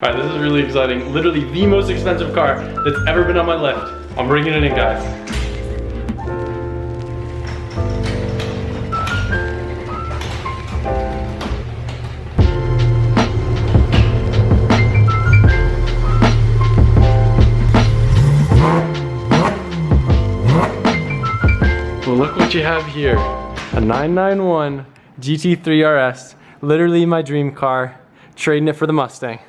All right, this is really exciting. Literally the most expensive car that's ever been on my lift. I'm bringing it in, guys. Well, look what you have here. A 991 GT3 RS. Literally my dream car. Trading it for the Mustang.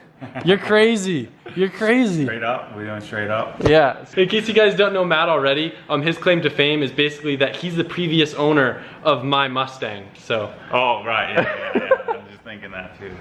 You're crazy. You're crazy. Straight up? We doing straight up? Yeah. In case you guys don't know Matt already, his claim to fame is basically that he's the previous owner of my Mustang. So. Oh, right. Yeah. I'm just thinking that too.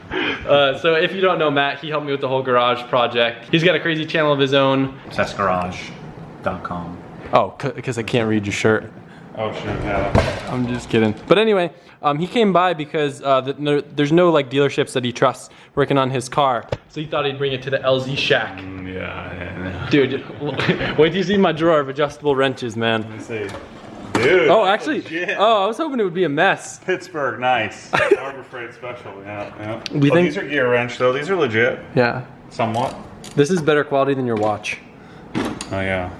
So if you don't know Matt, he helped me with the whole garage project. He's got a crazy channel of his own. Obsessgarage.com. Oh, because I can't read your shirt. Oh, sure. Yeah. I'm just kidding. But anyway, he came by because there's no like dealerships that he trusts working on his car. So he thought he'd bring it to the LZ shack. Yeah. Dude, wait till you see my drawer of adjustable wrenches, man. Let me see. Dude. Oh, actually, I was hoping it would be a mess. Pittsburgh, nice. Harbor Freight special, yeah. These are gear wrench though, these are legit. Yeah. Somewhat. This is better quality than your watch. Oh yeah.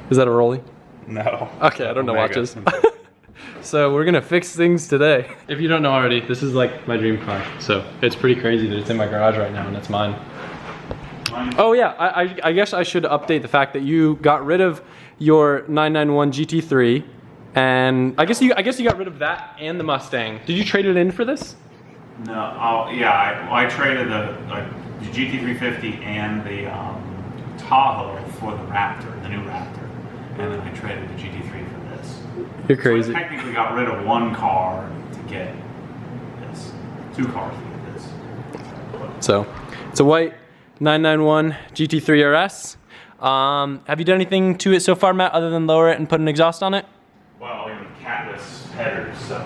Is that a Rolly? No. Okay, I don't know watches. So we're gonna fix things today. If you don't know already, this is like my dream car. So it's pretty crazy that it's in my garage right now and it's mine. Oh yeah, I guess I should update the fact that you got rid of your 991 GT3, and I guess you got rid of that and the Mustang. Did you trade it in for this? No. I traded the GT350 and the Tahoe for the Raptor, the new Raptor. And then I traded the GT3 for this. You're crazy. So I technically got rid of one car to get this. Two cars to get this. So, it's a white 991 GT3 RS. Have you done anything to it so far, Matt, other than lower it and put an exhaust on it? Well, in catless headers, so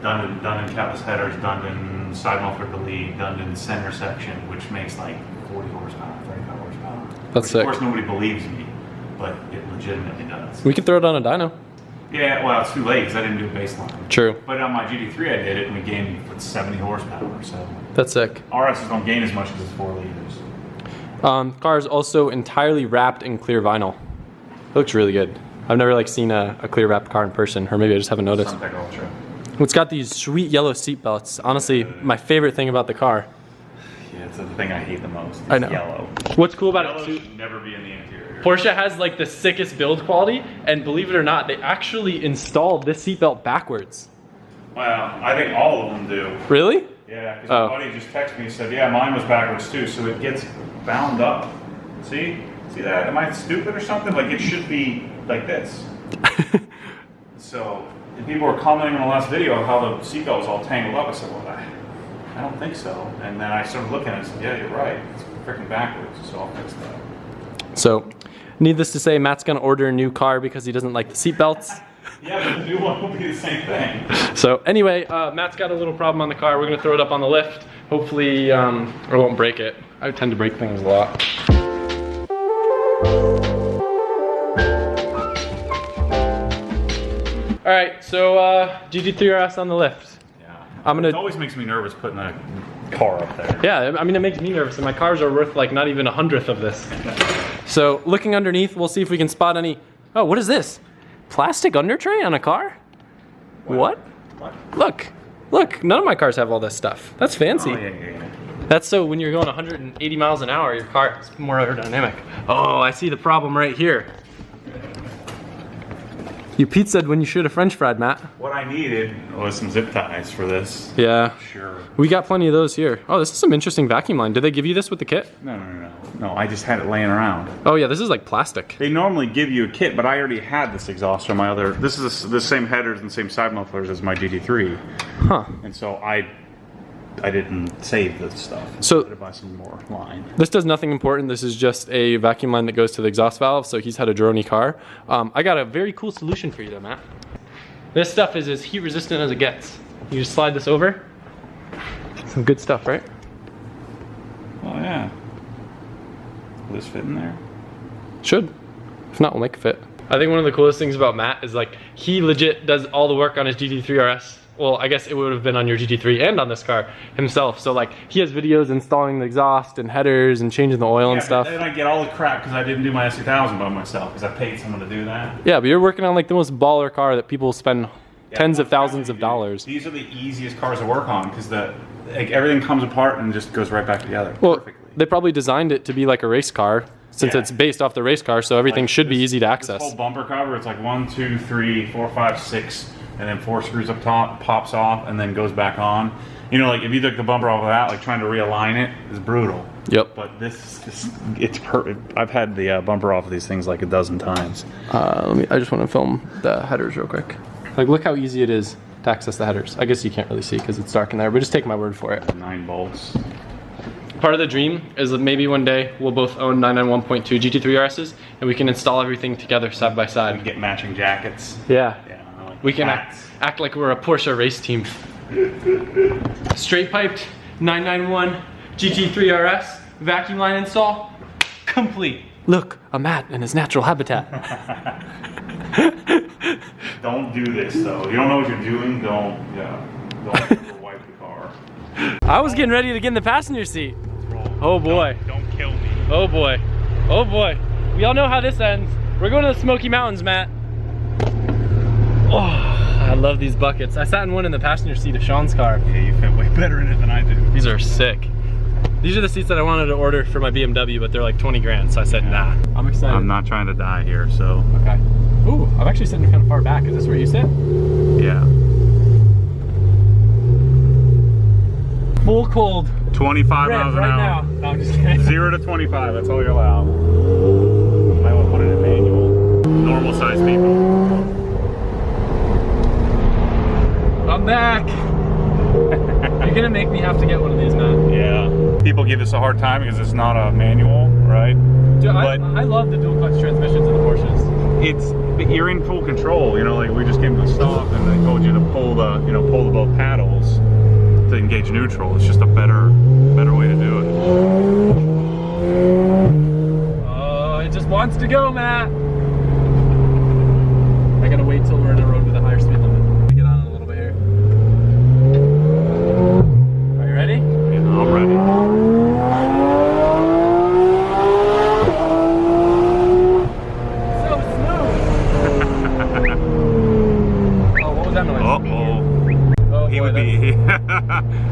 done in catless headers, done in side muffler delete, done in center section, which makes like 40 horsepower, 35 horsepower. That's sick. Of course, nobody believes me. But it legitimately does. We could throw it on a dyno. Yeah, well, it's too late because I didn't do a baseline. True. But on my GT3 I did it and we gained 70 horsepower, so. That's sick. RSs don't gain as much as it's 4 liters. Car is also entirely wrapped in clear vinyl. It looks really good. I've never like seen a clear wrapped car in person, or maybe I just haven't noticed. Suntec Ultra. It's got these sweet yellow seat belts. Honestly, my favorite thing about the car. Yeah, it's the thing I hate the most. It's I know. Yellow. What's cool about Yellow it too? should never be in the interior. Porsche has like the sickest build quality, and believe it or not, they actually installed this seatbelt backwards. Well, I think all of them do. Really? Yeah, because my buddy just texted me and said, yeah, mine was backwards too, so it gets bound up. See that? Am I stupid or something? Like it should be like this. So, and people were commenting on the last video how the seatbelt was all tangled up. I said, well, I don't think so. And then I started looking at it and said, yeah, you're right. It's freaking backwards, so I'll fix that. So, needless to say, Matt's gonna order a new car because he doesn't like the seatbelts. Yeah, but the new one will be the same thing. So anyway, Matt's got a little problem on the car. We're gonna throw it up on the lift. Hopefully, I won't break it. I tend to break things a lot. All right, so GT3 RS on the lift. Yeah. It always makes me nervous putting a car up there. Yeah, I mean, it makes me nervous, and my cars are worth like not even 1/100th of this. So looking underneath, we'll see if we can spot any. Oh, what is this? Plastic under tray on a car? What? Look, none of my cars have all this stuff. That's fancy. Oh, yeah. That's so when you're going 180 miles an hour, your car is more aerodynamic. Oh, I see the problem right here. You pizzaed when you should have French fried, Matt. What I needed was some zip ties for this. Yeah. Sure. We got plenty of those here. Oh, this is some interesting vacuum line. Did they give you this with the kit? No, I just had it laying around. Oh yeah, this is like plastic. They normally give you a kit, but I already had this exhaust on my other. This is the same headers and same side mufflers as my GT3. Huh. And so I didn't save this stuff. So I had to buy some more line. This does nothing important. This is just a vacuum line that goes to the exhaust valve. So he's had a drony car. I got a very cool solution for you though, Matt. This stuff is as heat resistant as it gets. You just slide this over. Some good stuff, right? Oh yeah. Will this fit in there? Should. If not, we'll make it fit. I think one of the coolest things about Matt is like he legit does all the work on his GT3 RS well, I guess it would have been on your GT3 and on this car himself. So like he has videos installing the exhaust and headers and changing the oil and stuff. Then I get all the crap because I didn't do my S2000 by myself because I paid someone to do that. Yeah, but you're working on like the most baller car that people spend tens of thousands of dollars. These are the easiest cars to work on because like everything comes apart and just goes right back together. Well, perfectly. They probably designed it to be like a race car since it's based off the race car, so everything like should be easy to access. This whole bumper cover, it's like 1, 2, 3, 4, 5, 6, and then 4 screws up top, pops off, and then goes back on. You know, like if you took the bumper off of that, like trying to realign it is brutal. Yep. But it's perfect. I've had the bumper off of these things like a dozen times. I just want to film the headers real quick. Like, look how easy it is to access the headers. I guess you can't really see because it's dark in there, but just take my word for it. 9 bolts. Part of the dream is that maybe one day we'll both own 991.2 GT3RSs and we can install everything together side by side. We get matching jackets. Yeah. Like we can act like we're a Porsche race team. Straight piped 991 GT3RS vacuum line install complete. Look, a mat in his natural habitat. Don't do this though. If you don't know what you're doing, don't wipe the car. I was getting ready to get in the passenger seat. Oh boy. Don't kill me. Oh boy. Oh boy. We all know how this ends. We're going to the Smoky Mountains, Matt. Oh, I love these buckets. I sat in one in the passenger seat of Sean's car. Yeah, you fit way better in it than I do. These are sick. These are the seats that I wanted to order for my BMW, but they're like 20 grand, so I said, nah. I'm excited. I'm not trying to die here, so. Okay. Ooh, I'm actually sitting kind of far back. Is this where you sit? Yeah. Full cold. 25 miles an right hour. now. No, I'm just kidding. 0 to 25, that's all you're allowed. Might want to put it in manual. Normal size people. I'm back. You're gonna make me have to get one of these, man. Yeah. People give us a hard time because it's not a manual, right? Dude, I love the dual clutch transmissions in the Porsches. You're in full control, you know, like we just came to a stop and they told you to pull the both paddles to engage neutral. It's just a better way to do it. Oh, it just wants to go, Matt. I gotta wait till we're in a road with a higher speed limit. Get on it a little bit here. Are you ready? Yeah, I'm ready. So smooth. Oh, what was that noise? Uh-oh. Oh, He boy, would be.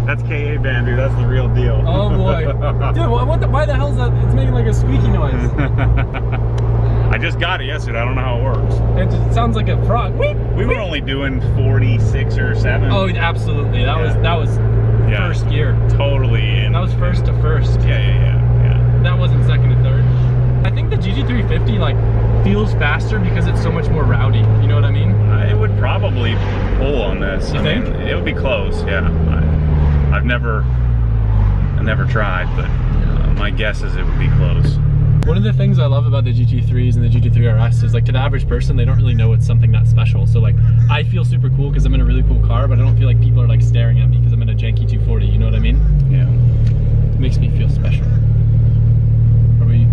That's KA band, dude. That's the real deal. Oh boy. Dude, why the hell is that? It's making like a squeaky noise. I just got it yesterday. I don't know how it works. It sounds like a frog. We were only doing 46 or 7. Oh, absolutely. That was first gear. Totally in. That was first to first. Yeah. That wasn't second to third. I think the GT350 like feels faster because it's so much more rowdy. You know what I mean? It would probably pull on this. You think? It would be close. Yeah. I've never tried, but my guess is it would be close. One of the things I love about the GT3s and the GT3RS is like to the average person, they don't really know it's something that special. So like I feel super cool because I'm in a really cool car, but I don't feel like people are like staring at me because I'm in a janky 240. You know what I mean? Yeah. It makes me feel special. What are you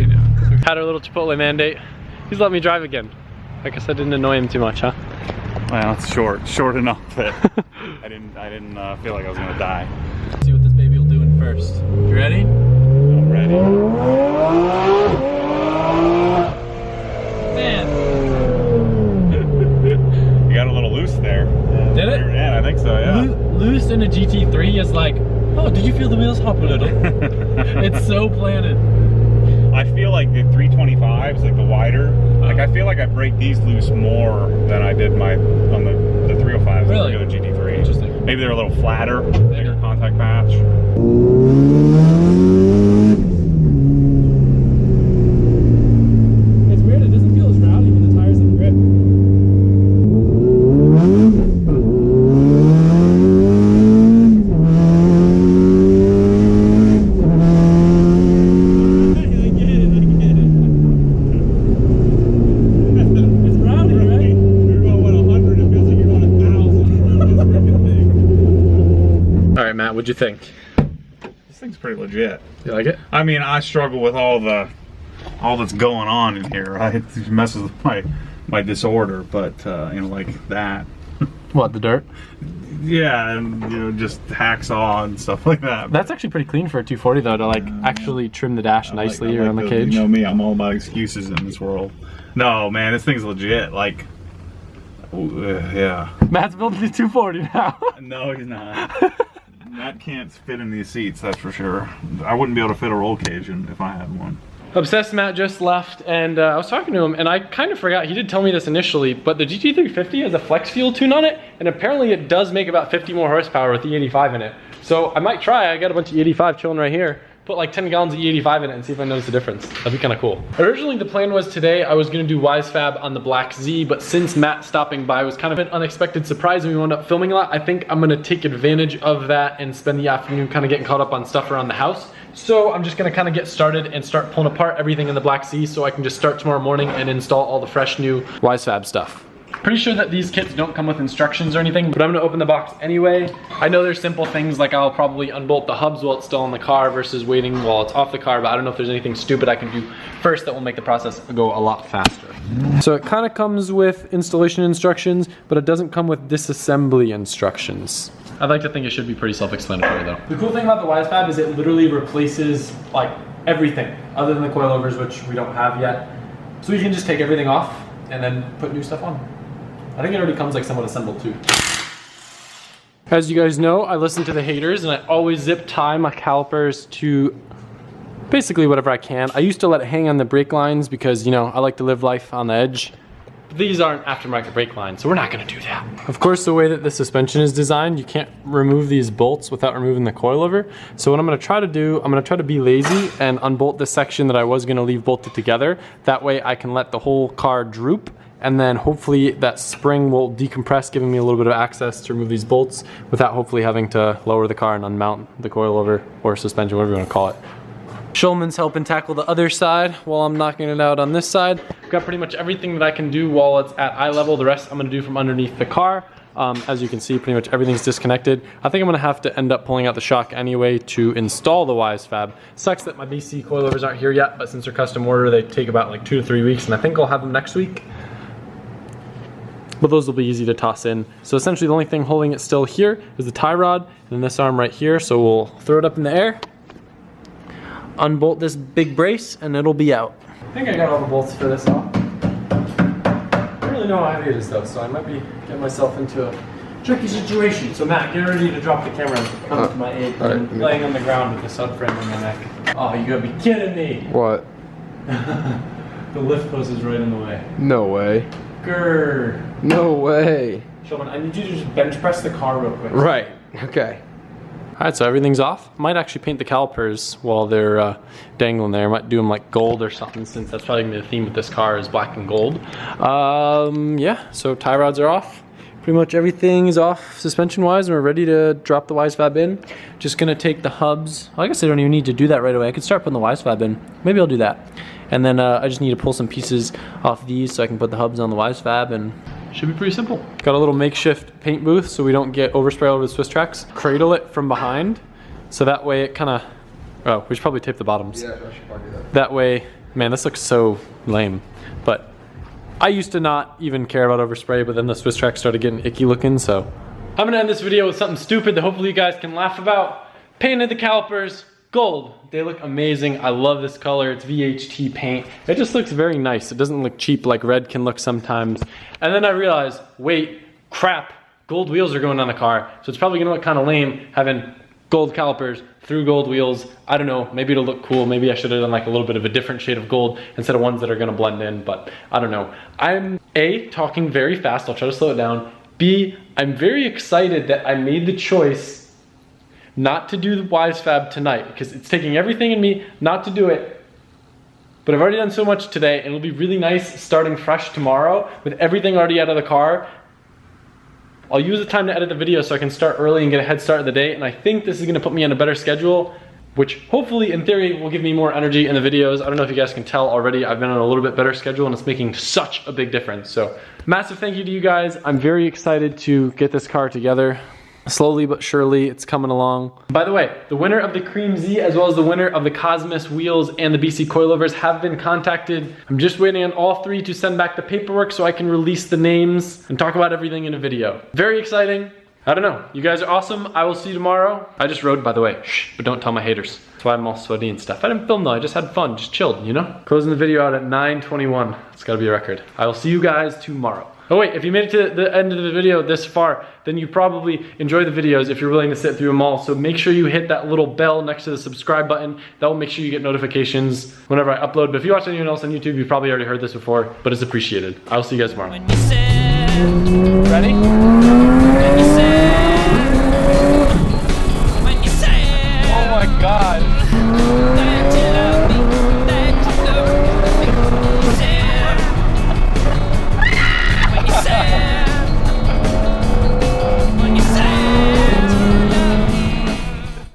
doing? Had our little Chipotle mandate. He's let me drive again. I guess I didn't annoy him too much, huh? Well, it's short enough that I didn't feel like I was gonna die. Let's see what this baby will do in first. You ready? I'm ready. Man. You got a little loose there. Did it? Yeah, I think so. Yeah. Loose in a GT3 is like, oh, did you feel the wheels hop a little? It's so planted. I feel like the 325s, like the wider, like I feel like I break these loose more than I did on the 305s. Really? The GT3. Interesting. Maybe they're a little flatter, bigger contact patch. It's weird, it doesn't feel as rowdy when the tires have grip. Matt, what'd you think? This thing's pretty legit. You like it? I mean, I struggle with all that's going on in here. Right? It messes with my disorder, but you know, like that. What, the dirt? Yeah, and you know, just hacksaw and stuff like that. That's actually pretty clean for a 240 though, to like actually trim the dash nicely around the cage. You know me, I'm all about excuses in this world. No, man, this thing's legit. Like, yeah. Matt's building the 240 now. No, he's not. Matt can't fit in these seats, that's for sure. I wouldn't be able to fit a roll cage if I had one. Obsessed Matt just left, and I was talking to him, and I kind of forgot, he did tell me this initially, but the GT350 has a flex fuel tune on it, and apparently it does make about 50 more horsepower with the E85 in it. So I might try, I got a bunch of E85 chilling right here, put like 10 gallons of E85 in it and see if I notice a difference. That'd be kind of cool. Originally the plan was today I was gonna do WiseFab on the Black Z, but since Matt stopping by was kind of an unexpected surprise and we wound up filming a lot, I think I'm gonna take advantage of that and spend the afternoon kind of getting caught up on stuff around the house. So I'm just gonna kind of get started and start pulling apart everything in the Black Z so I can just start tomorrow morning and install all the fresh new WiseFab stuff. Pretty sure that these kits don't come with instructions or anything, but I'm gonna open the box anyway. I know there's simple things like I'll probably unbolt the hubs while it's still in the car versus waiting while it's off the car, but I don't know if there's anything stupid I can do first that will make the process go a lot faster. So it kind of comes with installation instructions, but it doesn't come with disassembly instructions. I'd like to think it should be pretty self-explanatory though. The cool thing about the WiseFab is it literally replaces like everything other than the coilovers, which we don't have yet. So you can just take everything off and then put new stuff on. I think it already comes like somewhat assembled too. As you guys know, I listen to the haters and I always zip tie my calipers to basically whatever I can. I used to let it hang on the brake lines because, you know, I like to live life on the edge. But these aren't aftermarket brake lines, so we're not gonna do that. Of course, the way that the suspension is designed, you can't remove these bolts without removing the coilover. So what I'm gonna try to do, I'm gonna try to be lazy and unbolt this section that I was gonna leave bolted together. That way I can let the whole car droop, and then hopefully that spring will decompress, giving me a little bit of access to remove these bolts without hopefully having to lower the car and unmount the coilover or suspension, whatever you want to call it. Schulman's helping tackle the other side while I'm knocking it out on this side. I've got pretty much everything that I can do while it's at eye level. The rest I'm gonna do from underneath the car. As you can see, pretty much everything's disconnected. I think I'm gonna have to end up pulling out the shock anyway to install the WiseFab. Sucks that my BC coilovers aren't here yet, but since they're custom order, they take about like 2 to 3 weeks, and I think I'll have them next week. But those will be easy to toss in. So essentially the only thing holding it still here is the tie rod and this arm right here. So we'll throw it up in the air, unbolt this big brace, and it'll be out. I think I got all the bolts for this off. I don't really know how heavy it is though, so I might be getting myself into a tricky situation. So Matt, get ready to drop the camera and come to my aid. I'm laying on the ground with the subframe on my neck. Oh, you gotta be kidding me. What? The lift post is right in the way. No way. Grrr. No way. Shulman, I need you to just bench press the car real quick. Right, okay. All right, so everything's off. Might actually paint the calipers while they're dangling there. Might do them like gold or something, since that's probably gonna be the theme with this car is black and gold. Yeah, so tie rods are off. Pretty much everything is off suspension-wise, and we're ready to drop the WiseFab in. Just gonna take the hubs. I guess I don't even need to do that right away. I could start putting the WiseFab in. Maybe I'll do that. And then I just need to pull some pieces off these so I can put the hubs on the WiseFab, and should be pretty simple. Got a little makeshift paint booth so we don't get overspray all over the Swiss tracks. Cradle it from behind, so that way it kind of, oh, we should probably tape the bottoms. Yeah, I should probably do that. That way, man, this looks so lame. But I used to not even care about overspray, but then the Swiss tracks started getting icky looking, so. I'm gonna end this video with something stupid that hopefully you guys can laugh about. Painted the calipers gold. They look amazing. I love this color. It's VHT paint. It just looks very nice. It doesn't look cheap like red can look sometimes. And then I realized, wait, crap, gold wheels are going on the car. So it's probably gonna look kind of lame having gold calipers through gold wheels. I don't know, maybe it'll look cool. Maybe I should have done like a little bit of a different shade of gold instead of ones that are gonna blend in, but I don't know. I'm A, talking very fast. I'll try to slow it down. B, I'm very excited that I made the choice not to do the WiseFab tonight, because it's taking everything in me not to do it. But I've already done so much today, and it'll be really nice starting fresh tomorrow with everything already out of the car. I'll use the time to edit the video so I can start early and get a head start of the day, and I think this is gonna put me on a better schedule, which hopefully in theory will give me more energy in the videos. I don't know if you guys can tell already, I've been on a little bit better schedule and it's making such a big difference. So massive thank you to you guys. I'm very excited to get this car together. Slowly but surely, it's coming along. By the way, the winner of the Cream Z, as well as the winner of the Cosmos wheels and the BC coilovers have been contacted. I'm just waiting on all three to send back the paperwork so I can release the names and talk about everything in a video. Very exciting. I don't know. You guys are awesome. I will see you tomorrow. I just rode, by the way. Shh, but don't tell my haters. That's why I'm all sweaty and stuff. I didn't film though. I just had fun, just chilled, you know? Closing the video out at 9:21. It's gotta be a record. I will see you guys tomorrow. Oh wait, if you made it to the end of the video this far, then you probably enjoy the videos if you're willing to sit through them all. So make sure you hit that little bell next to the subscribe button. That will make sure you get notifications whenever I upload. But if you watch anyone else on YouTube, you probably already heard this before, but it's appreciated. I will see you guys tomorrow. When you said, Ready? when you said